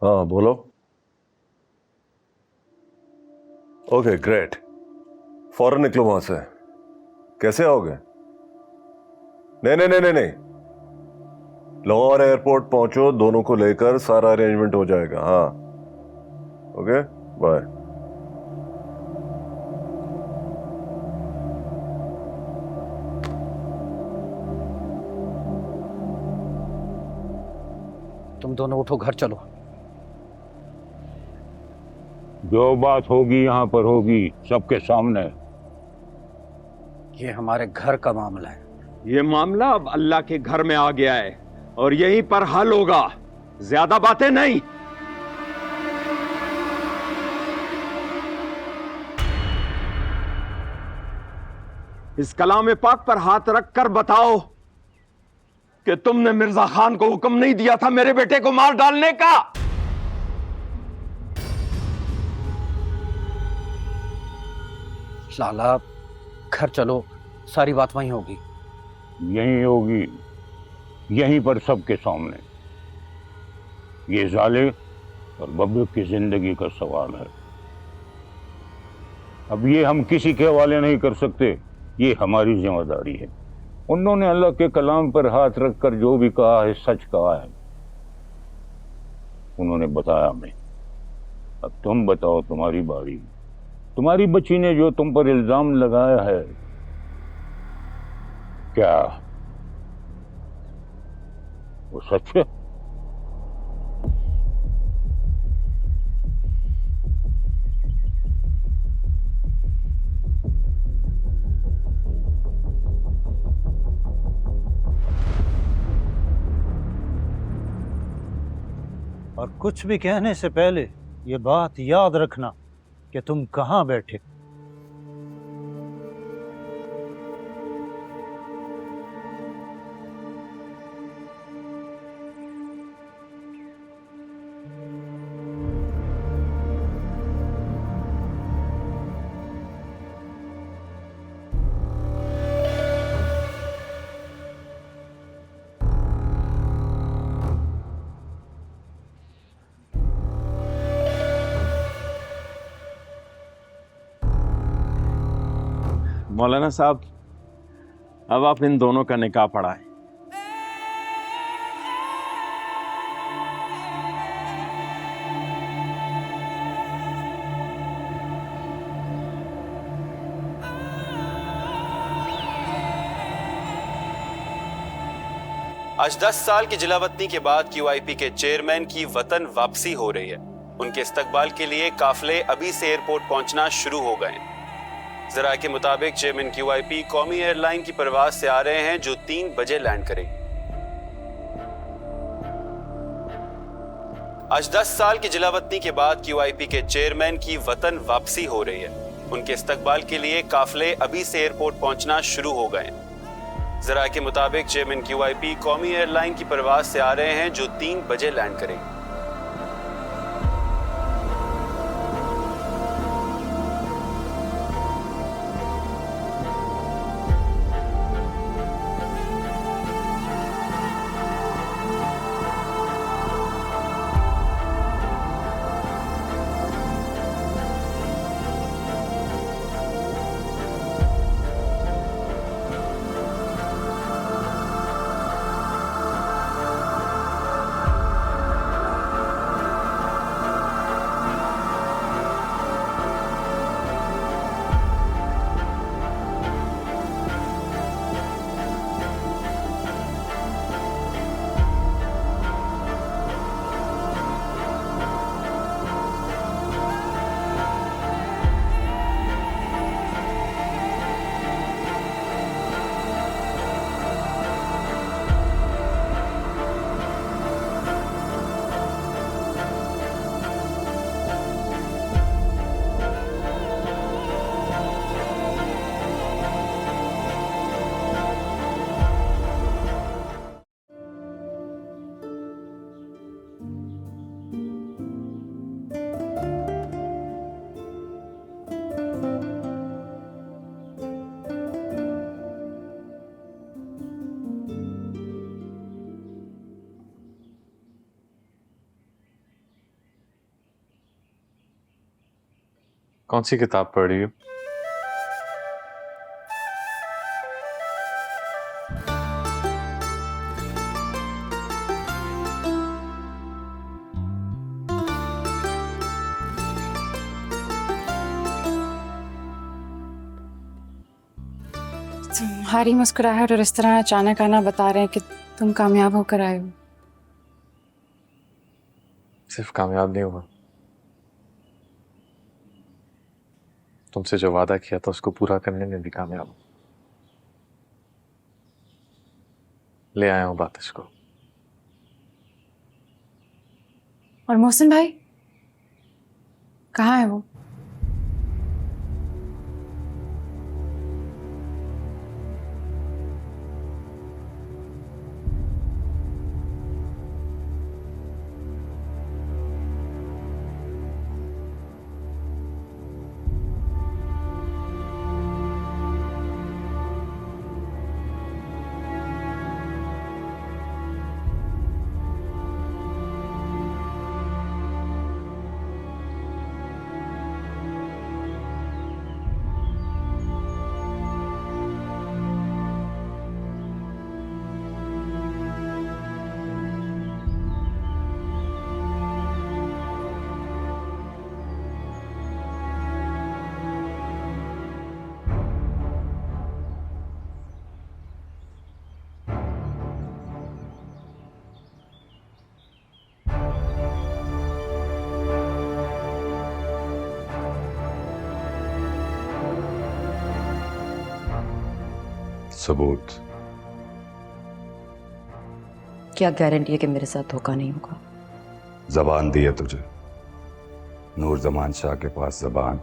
हाँ बोलो। Okay great. फौरन निकलो वहां से। कैसे आओगे? नहीं नहीं नहीं नहीं नहीं, लाहौर एयरपोर्ट पहुंचो, दोनों को लेकर सारा अरेंजमेंट हो जाएगा। हाँ ओके बाय। तुम दोनों उठो, घर चलो। जो बात होगी यहाँ पर होगी, सबके सामने। ये हमारे घर का मामला है। ये मामला अब अल्लाह के घर में आ गया है और यहीं पर हल होगा। ज्यादा बातें नहीं। इस कलाम पाक पर हाथ रखकर बताओ कि तुमने मिर्जा खान को हुक्म नहीं दिया था मेरे बेटे को मार डालने का। लाला, घर चलो, सारी बात वहीं होगी। यहीं होगी, यहीं पर सबके सामने। ये जाले और बब्बू की जिंदगी का सवाल है। अब ये हम किसी के हवाले नहीं कर सकते, ये हमारी जिम्मेदारी है। उन्होंने अल्लाह के कलाम पर हाथ रखकर जो भी कहा है सच कहा है, उन्होंने बताया हमें। अब तुम बताओ, तुम्हारी बारी। तुम्हारी बच्ची ने जो तुम पर इल्जाम लगाया है, क्या वो सच है? और कुछ भी कहने से पहले ये बात याद रखना कि तुम कहाँ बैठे। मौलाना साहब, अब आप इन दोनों का निकाह पढ़ाएं। आज 10 साल की जिलावतनी के बाद क्यूआईपी के चेयरमैन की वतन वापसी हो रही है। उनके इस्तकबाल के लिए काफिले अभी से एयरपोर्ट पहुंचना शुरू हो गए। जरा के मुताबिक चेयरमैन क्यूआईपी कौमी एयरलाइन की परवाज से आ रहे हैं जो 3 बजे लैंड करेगी। आज 10 साल की जिलावतनी के बाद क्यूआईपी के चेयरमैन की वतन वापसी हो रही है। उनके इस्तकबाल के लिए काफिले अभी से एयरपोर्ट पहुंचना शुरू हो गए। जरा के मुताबिक चेयरमैन क्यूआईपी कौमी एयरलाइन की परवाज से आ रहे हैं जो 3 बजे लैंड करेगी। कौन सी किताब पढ़ रही हो? तुम्हारी मुस्कुराहट और इस तरह अचानक आना बता रहे हैं कि तुम कामयाब होकर आए हो। सिर्फ कामयाब नहीं हुआ, तुमसे जो वादा किया था उसको पूरा करने में भी कामयाब हूं। ले आया हूं बातिश को। और मोहसिन भाई कहाँ है वो? सबूत? क्या गारंटी है कि मेरे साथ धोखा नहीं होगा? जबान दी है तुझे। नूर जमान शाह के पास जबान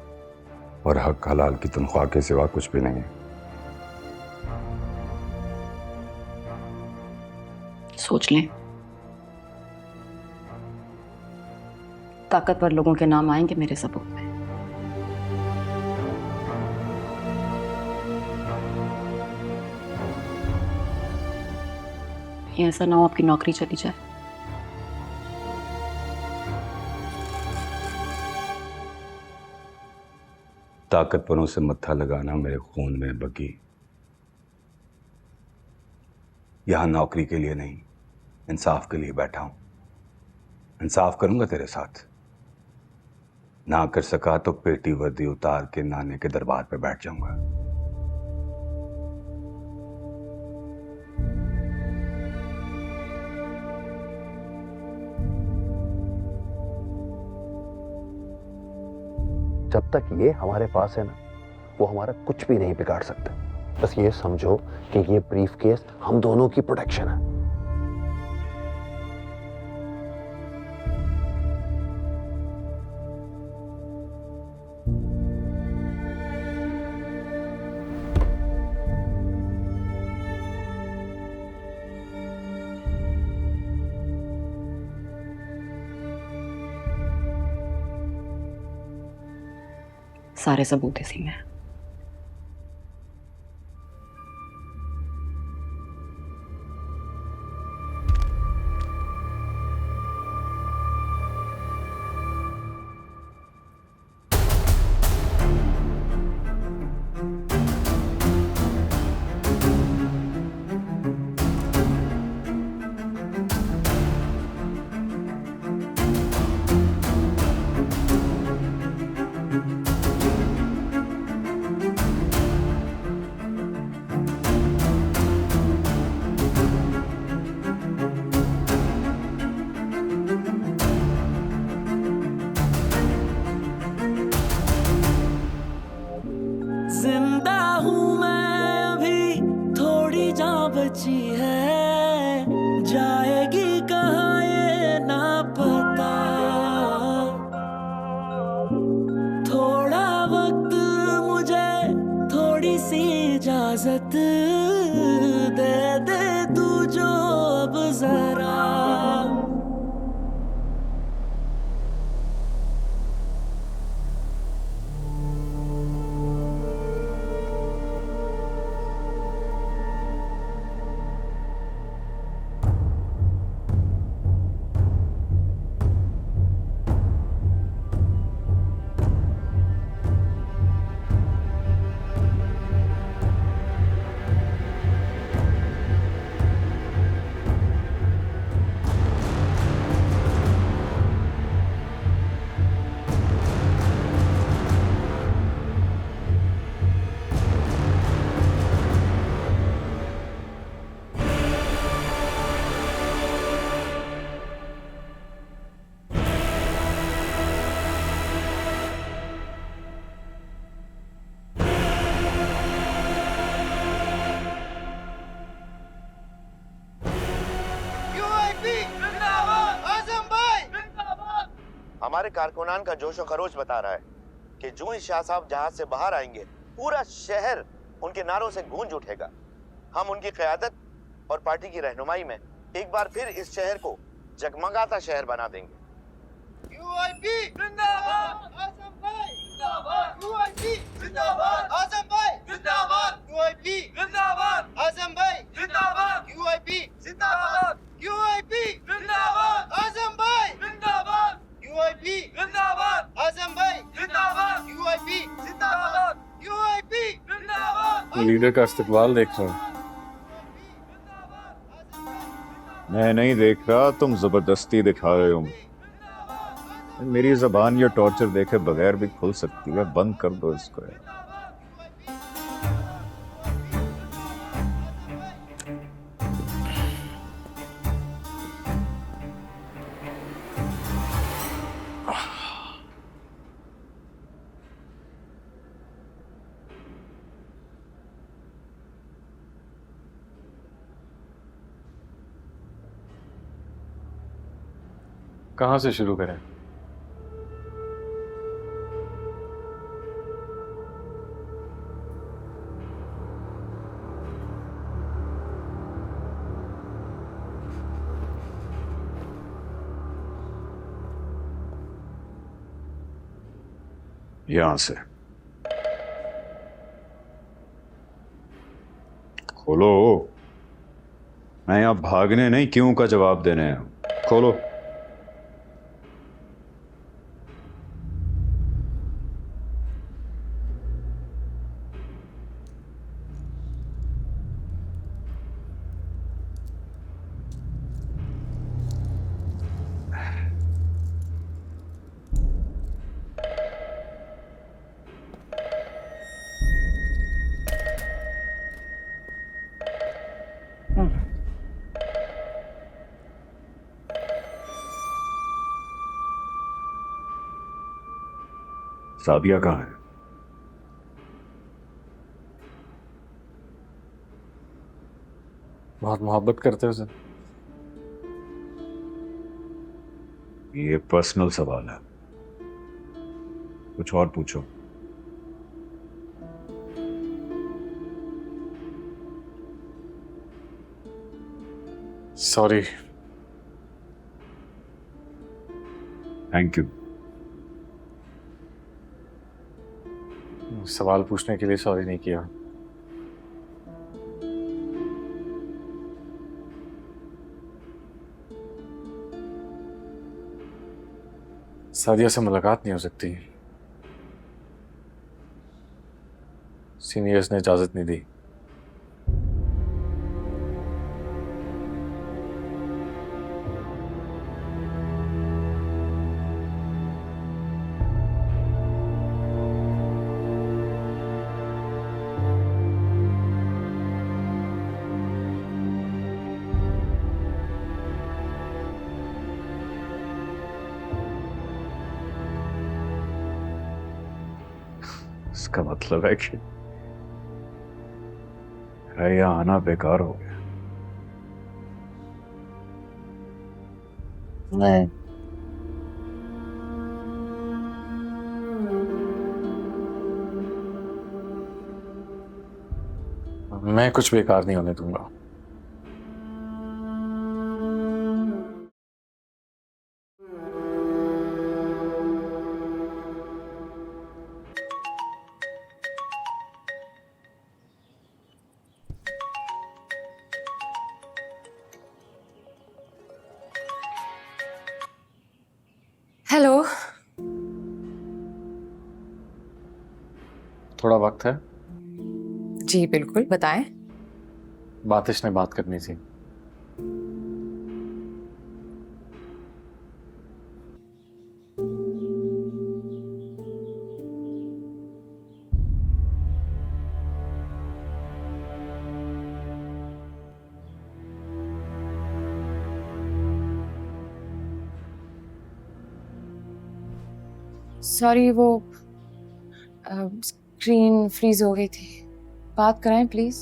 और हक हलाल की तनख्वाह के सिवा कुछ भी नहीं है। सोच लें, ताकतवर लोगों के नाम आएंगे मेरे सबूत में। ये ऐसा ना हो आपकी नौकरी चली जाए। ताकतवरों से मत्था लगाना मेरे खून में बगी। यहां नौकरी के लिए नहीं, इंसाफ के लिए बैठा हूं। इंसाफ करूंगा तेरे साथ। ना कर सका तो पेटी वर्दी उतार के नाने के दरबार पे बैठ जाऊंगा। जब तक ये हमारे पास है ना, वो हमारा कुछ भी नहीं बिगाड़ सकते। बस ये समझो कि ये ब्रीफ केस हम दोनों की प्रोटेक्शन है। सारे सबूत इसी में है। जिंदा हूँ मैं अभी, थोड़ी जान बची है, जाएगी कहाँ ये ना पता। थोड़ा वक्त मुझे, थोड़ी सी इजाजत दे दे तू जो अब जरा। हमारे कारकुनान का जोशो खरोश बता रहा है कि जो ही शाह साहब जहाज से बाहर आएंगे पूरा शहर उनके नारों से गूंज उठेगा। हम उनकी क़यादत और पार्टी की रहनुमाई में एक बार फिर इस शहर को जगमगाता शहर बना देंगे। यूआईपी जिंदाबाद, आजम भाई जिंदाबाद, यूआईपी जिंदाबाद, आजम भाई जिंदाबाद, यूआईपी जिंदाबाद, आजम भाई जिंदाबाद, यूआईपी जिंदाबाद, यूआईपी जिंदाबाद, आजम भाई जिंदाबाद, यूआईपी जिंदाबाद, आजम भाई जिंदाबाद, यूआईपी जिंदाबाद, यूआईपी जिंदाबाद। लीडर का इस्तकबाल देख रहा हूँ। मैं नहीं देख रहा, तुम जबरदस्ती दिखा रहे हो। मेरी जबान ये टॉर्चर देखे बगैर भी खुल सकती है, बंद कर दो इसको यार। कहाँ से शुरू करें? यहां से खोलो। मैं यहां भागने नहीं, क्यों का जवाब देने आया हूं। खोलो। सादिया कहाँ है? बहुत मोहब्बत करते हो सर। ये पर्सनल सवाल है, कुछ और पूछो। सॉरी। Thank you. सवाल पूछने के लिए सॉरी नहीं किया। सादिया से मुलाकात नहीं हो सकती, सीनियर्स ने इजाजत नहीं दी। इसका मतलब है कि यहाँ आना बेकार हो गया। नहीं, मैं कुछ बेकार नहीं होने दूंगा। हेलो। थोड़ा वक्त है? जी बिल्कुल, बताएं। बातिश ने बात करनी थी। सॉरी, वो स्क्रीन फ्रीज हो गई थी। बात कराएं प्लीज।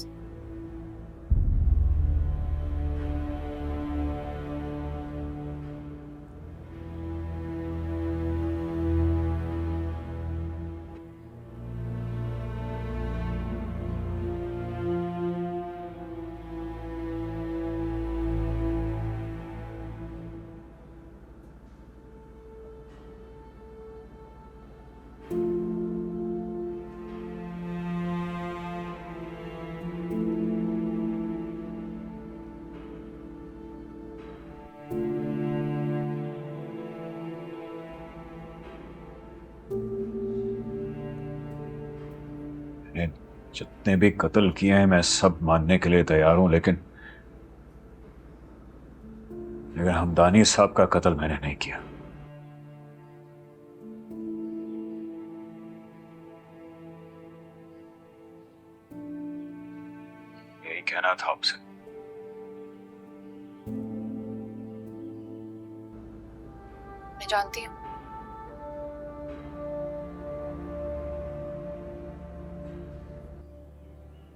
जितने भी कत्ल किए हैं मैं सब मानने के लिए तैयार हूं, लेकिन हमदानी साहब का कत्ल मैंने नहीं किया। यही कहना था आपसे। मैं जानती हूँ।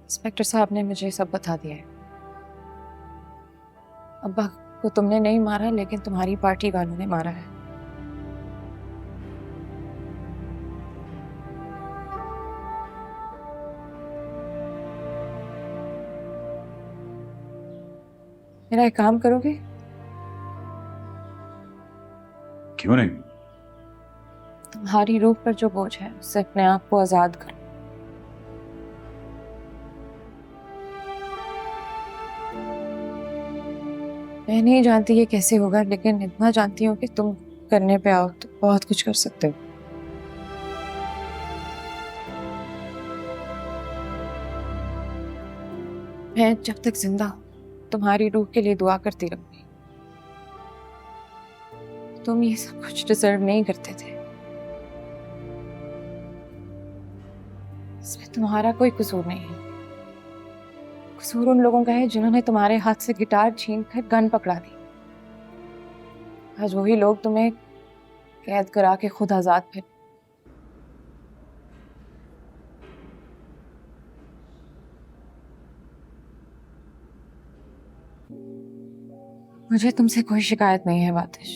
इंस्पेक्टर साहब ने मुझे सब बता दिया है। अब्बा को तुमने नहीं मारा, लेकिन तुम्हारी पार्टी वालों ने मारा है। मेरा एक काम करोगे? क्यों नहीं? तुम्हारी रूह पर जो बोझ है उससे अपने आप को आजाद करो। मैं नहीं जानती ये कैसे होगा, लेकिन इतना जानती हूँ कि तुम करने पे आओ तो बहुत कुछ कर सकते हो। मैं जब तक जिंदा हूँ तुम्हारी रूह के लिए दुआ करती रहूंगी। तुम ये सब कुछ डिजर्व नहीं करते थे। इसमें तुम्हारा कोई कसूर नहीं है। कसूर उन लोगों का है जिन्होंने तुम्हारे हाथ से गिटार छीन कर गन पकड़ा दी। आज वही लोग तुम्हें कैद करा के खुद आजाद फिर। मुझे तुमसे कोई शिकायत नहीं है बातिश।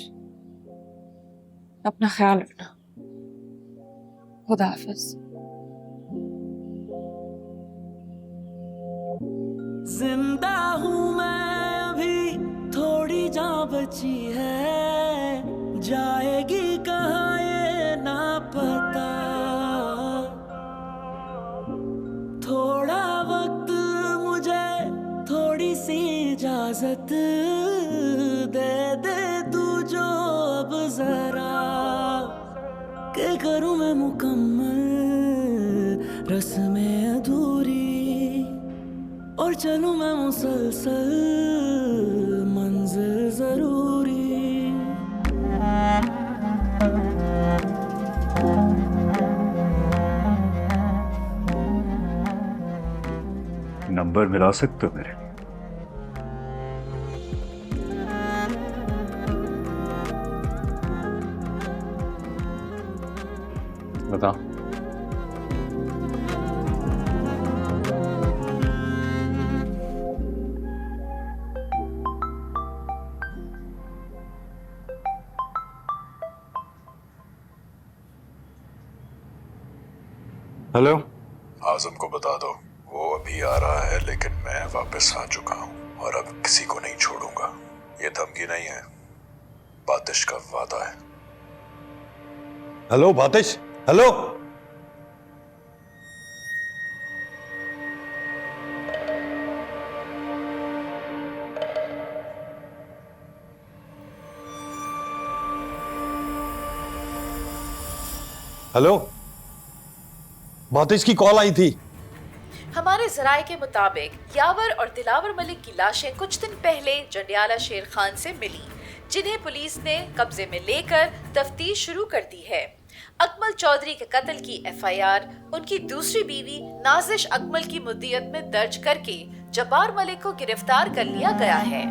अपना ख्याल रखना। खुदा हाफिज। जिंदा हूँ मैं अभी, थोड़ी जान बची है, जाएगी कहाँ ये ना पता। थोड़ा वक्त मुझे, थोड़ी सी इजाजत दे दे तू जो अब जरा, के करूँ मैं मुकम्मल रस्में अधूरी, और चलूं मैं मुसलसल मंजिल जरूरी। नंबर मिला सकते हो मेरे? बताओ। हेलो, आजम को बता दो वो अभी आ रहा है, लेकिन मैं वापस आ चुका हूँ और अब किसी को नहीं छोड़ूंगा। ये धमकी नहीं है, बातिश का वादा है। Hello बातिश, hello. हेलो, बातिश की कॉल आई थी। हमारे जराये के मुताबिक यावर और दिलावर मलिक की लाशें कुछ दिन पहले जंडियाला शेर खान से मिली, जिन्हें पुलिस ने कब्जे में लेकर तफ्तीश शुरू कर दी है। अकमल चौधरी के कत्ल की एफआईआर उनकी दूसरी बीवी नाजिश अकमल की मुद्दियत में दर्ज करके जब्बार मलिक को गिरफ्तार कर लिया गया है।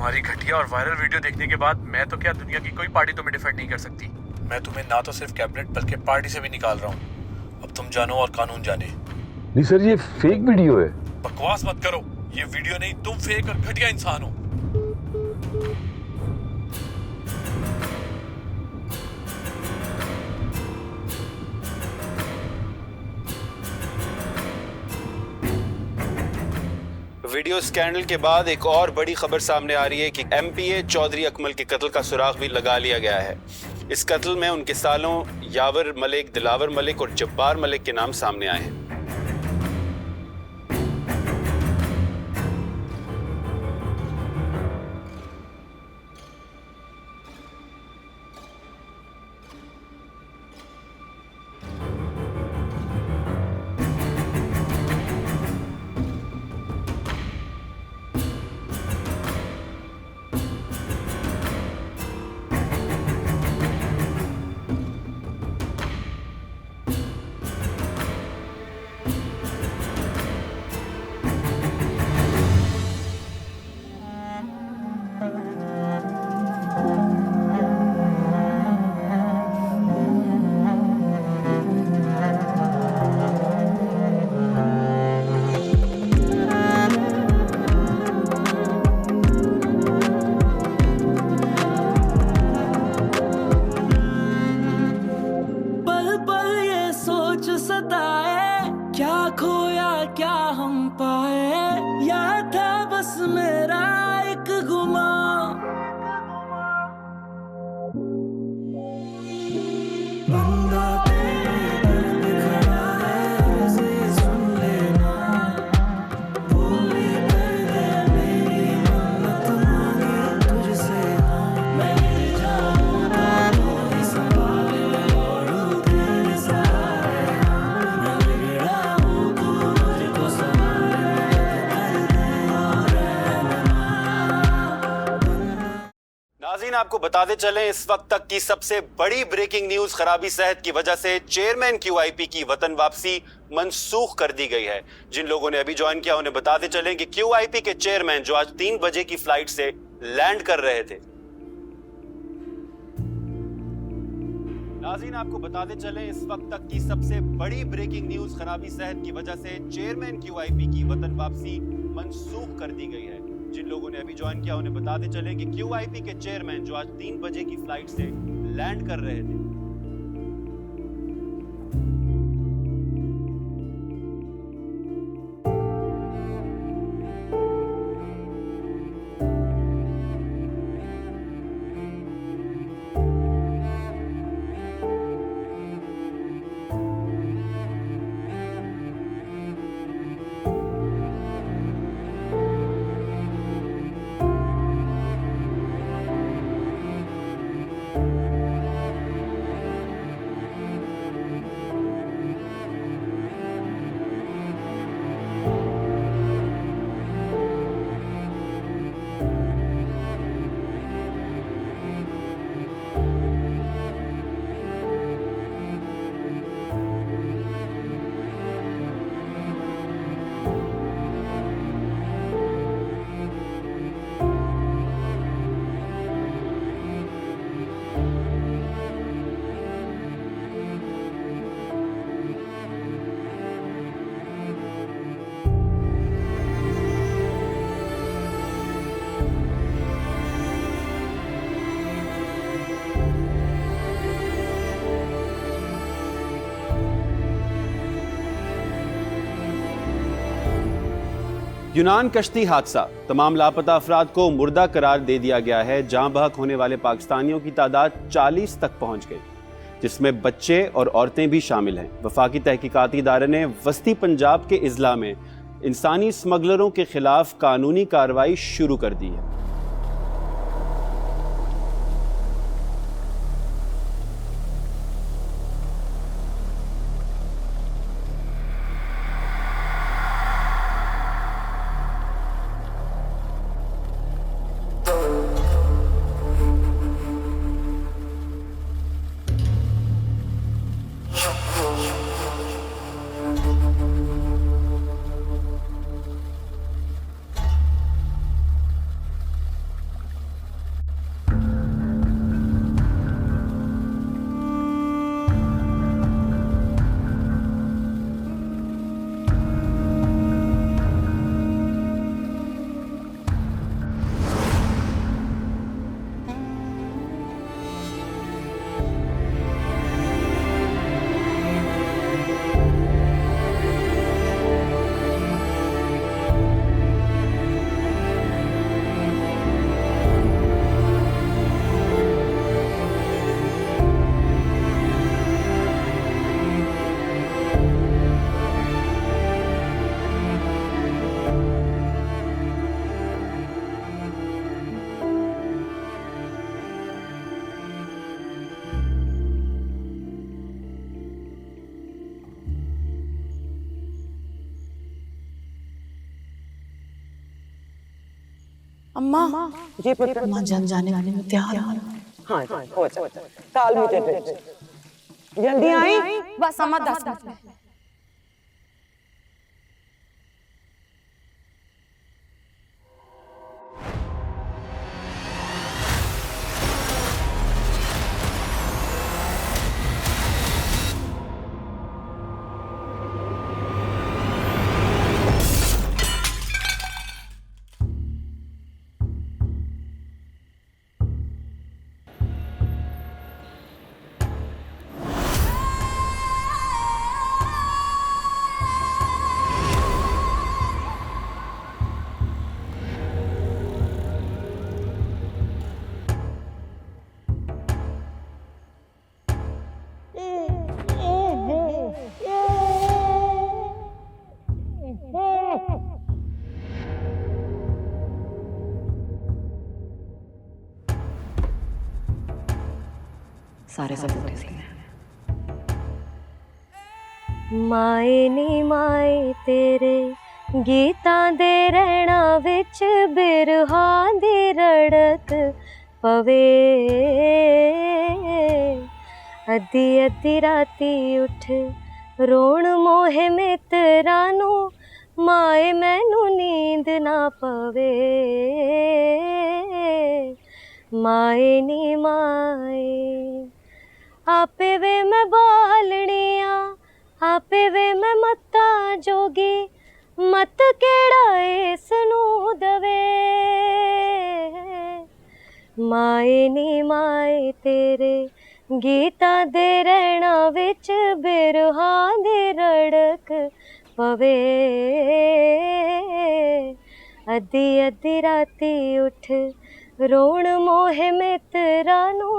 तुम्हारी घटिया और वायरल वीडियो देखने के बाद मैं तो क्या दुनिया की कोई पार्टी तुम्हें डिफेंड नहीं कर सकती। मैं तुम्हें ना तो सिर्फ कैबिनेट बल्कि पार्टी से भी निकाल रहा हूँ। अब तुम जानो और कानून जाने। नहीं सर, ये फेक वीडियो है। बकवास मत करो, ये वीडियो नहीं, तुम फेक और घटिया इंसान हो। वीडियो स्कैंडल के बाद एक और बड़ी खबर सामने आ रही है कि एमपीए चौधरी अकमल के कत्ल का सुराग भी लगा लिया गया है। इस कत्ल में उनके सालों यावर मलिक, दिलावर मलिक और जब्बार मलिक के नाम सामने आए हैं। आपको बताते चलें, इस वक्त तक की सबसे बड़ी ब्रेकिंग न्यूज खराबी सेहत की वजह से चेयरमैन क्यूआईपी की वतन वापसी मंसूख कर दी गई है। जिन लोगों ने अभी ज्वाइन किया उन्हें बताते चलें कि क्यूआईपी के चेयरमैन जो आज 3 बजे की फ्लाइट से लैंड कर रहे थे। नाज़रीन आपको बताते चलें, इस वक्त तक की सबसे बड़ी ब्रेकिंग न्यूज खराबी सेहत की वजह से चेयरमैन क्यूआईपी की वतन वापसी मंसूख कर दी गई है। जिन लोगों ने अभी ज्वाइन किया उन्हें बताते चले कि क्यूआईपी के चेयरमैन जो आज 3 बजे की फ्लाइट से लैंड कर रहे थे। यूनान कश्ती हादसा, तमाम लापता अफराद को मुर्दा करार दे दिया गया है। जाँ बहक होने वाले पाकिस्तानियों की तादाद 40 तक पहुंच गई, जिसमें बच्चे और औरतें भी शामिल हैं। वफाकी तहकीकाती इदारे ने वस्ती पंजाब के इजला में इंसानी स्मगलरों के खिलाफ कानूनी कार्रवाई शुरू कर दी है। अम्मा ये पुत्र अम्मा जल जाने वाले में तैयार हो। हाँ हो जाए ताल मीटर जल्दी आई। बस अम्मा 10 मिनट में। सारे सबूत इसी में हैं। माए नी माए तेरे गीतां दे रहना विच बिरहा दी रड़क पवे अद्धी अद्धी राती उठ रोण मोहे मित्रा नू माए मैनू नींद ना पवे माए नी माए आपे वे मैं बालनिया आपे वे मैं मत्ता जोगी मत केड़ा इस नू दवे माए नी माए तेरे गीता दे रहना विच बिरहा दी रड़क पवे अद्धी अद्धी राती उठ रोण मोहे मित्रा नू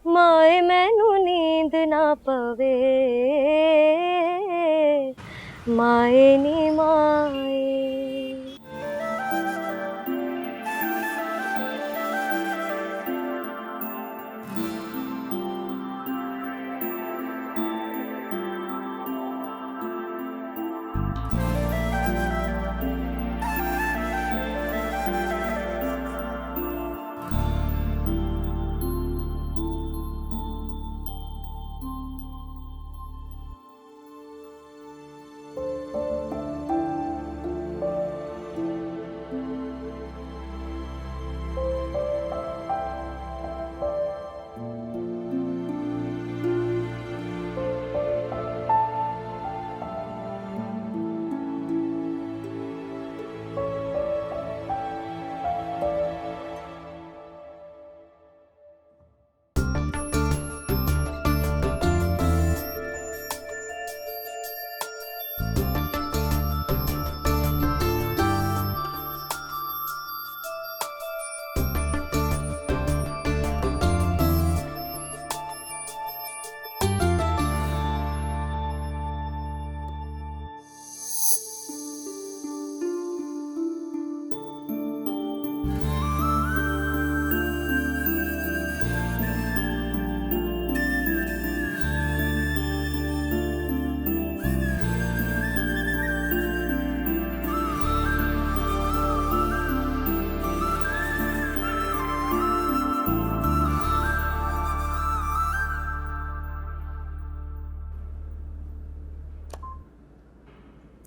माए मैनू नींद ना पवे माए नी माए।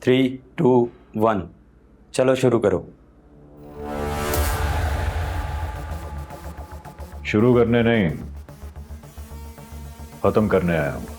थ्री टू वन चलो शुरू करो। शुरू करने नहीं, खत्म करने आया हूं।